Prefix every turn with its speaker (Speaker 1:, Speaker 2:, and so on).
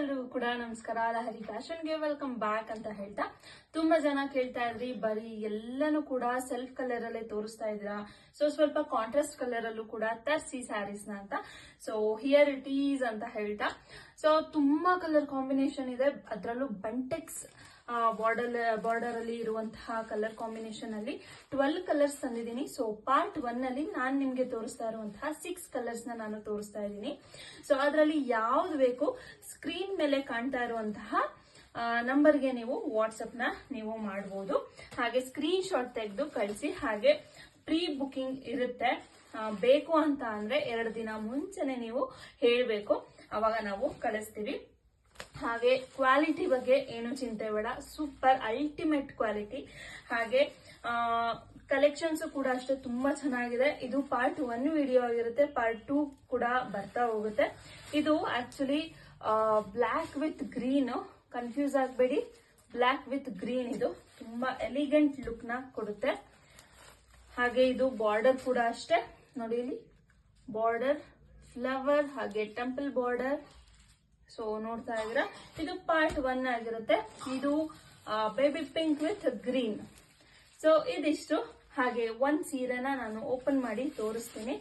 Speaker 1: ಎಲ್ರಿಗೂ ಕೂಡ ನಮಸ್ಕಾರ. ಲಹರಿ ಫ್ಯಾಷನ್ಗೆ ವೆಲ್ಕಮ್ ಬ್ಯಾಕ್ ಅಂತ ಹೇಳ್ತಾ, ತುಂಬಾ ಜನ ಕೇಳ್ತಾ ಇದ್ರಿ ಬರೀ ಎಲ್ಲಾನು ಕೂಡ ಸೆಲ್ಫ್ ಕಲರ್ ಅಲ್ಲೇ ತೋರಿಸ್ತಾ ಇದ್ದೀರಾ, ಸೊ ಸ್ವಲ್ಪ ಕಾಂಟ್ರಾಸ್ಟ್ ಕಲರ್ ಅಲ್ಲೂ ಕೂಡ ತರಿಸಿ ಸ್ಯಾರೀಸ್ ನ ಅಂತ. ಸೊ ಹಿಯರ್ ಇಟ್ ಈಸ್ ಅಂತ ಹೇಳ್ತಾ, ಸೊ ತುಂಬಾ ಕಲರ್ ಕಾಂಬಿನೇಷನ್ ಇದೆ. ಅದರಲ್ಲೂ ಬಂಟೆಕ್ಸ್ ಬಾರ್ಡರ್ ಅಲ್ಲಿ ಇರುವಂತಹ ಕಲರ್ ಕಾಂಬಿನೇಷನ್ ಅಲ್ಲಿ 12 ಕಲರ್ಸ್ ತಂದಿದ್ದೀನಿ. ಸೊ ಪಾರ್ಟ್ 1 ಅಲ್ಲಿ ನಾನು ನಿಮ್ಗೆ ತೋರಿಸ್ತಾ ಇರುವಂತಹ 6 ಕಲರ್ಸ್ ನಾನು ತೋರಿಸ್ತಾ ಇದ್ದೀನಿ. ಸೊ ಅದರಲ್ಲಿ ಯಾವ್ದು ಬೇಕು ಸ್ಕ್ರೀನ್ ಮೇಲೆ ಕಾಣ್ತಾ ಇರುವಂತಹ ನಂಬರ್ಗೆ ನೀವು ವಾಟ್ಸಪ್ ನ ನೀವು ಮಾಡಬಹುದು. ಹಾಗೆ ಸ್ಕ್ರೀನ್ ಶಾಟ್ ತೆಗೆದು ಕಳಿಸಿ. ಹಾಗೆ ಪ್ರೀ ಬುಕಿಂಗ್ ಇರುತ್ತೆ. ಬೇಕು ಅಂತ ಅಂದ್ರೆ 2 ದಿನ ಮುಂಚೆನೆ ನೀವು ಹೇಳಬೇಕು, ಅವಾಗ ನಾವು ಕಳಿಸ್ತೀವಿ. ಹಾಗೆ ಕ್ವಾಲಿಟಿ ಬಗ್ಗೆ ಏನು ಚಿಂತೆ ಬೇಡ, ಸೂಪರ್ ಅಲ್ಟಿಮೇಟ್ ಕ್ವಾಲಿಟಿ. ಹಾಗೆ ಕಲೆಕ್ಷನ್ಸ್ ಕೂಡ ಅಷ್ಟೇ ತುಂಬಾ ಚೆನ್ನಾಗಿದೆ. ಇದು ಪಾರ್ಟ್ 1 ವಿಡಿಯೋ ಆಗಿರುತ್ತೆ, ಪಾರ್ಟ್ 2 ಕೂಡ ಬರ್ತಾ ಹೋಗುತ್ತೆ. ಇದು actually black with green, confuse ಆಗಬೇಡಿ, ಬ್ಲ್ಯಾಕ್ ವಿತ್ ಗ್ರೀನ್. ಇದು ತುಂಬಾ ಎಲಿಗೆಂಟ್ ಲುಕ್ ನ ಕೊಡುತ್ತೆ. ಹಾಗೆ ಇದು ಬಾರ್ಡರ್ ಕೂಡ ಅಷ್ಟೇ ನೋಡಿ, ಇಲ್ಲಿ ಬಾರ್ಡರ್ ಫ್ಲವರ್ ಹಾಗೆ ಟೆಂಪಲ್ ಬಾರ್ಡರ್. ಸೊ ನೋಡ್ತಾ ಇದ್ದೀರಾ, ಇದು ಪಾರ್ಟ್ 1 ಆಗಿರುತ್ತೆ. ಇದು baby pink with green. So ಇದಿಷ್ಟು. ಹಾಗೆ ಒಂದ್ ಸೀರೆನ ನಾನು ಓಪನ್ ಮಾಡಿ ತೋರಿಸ್ತೀನಿ.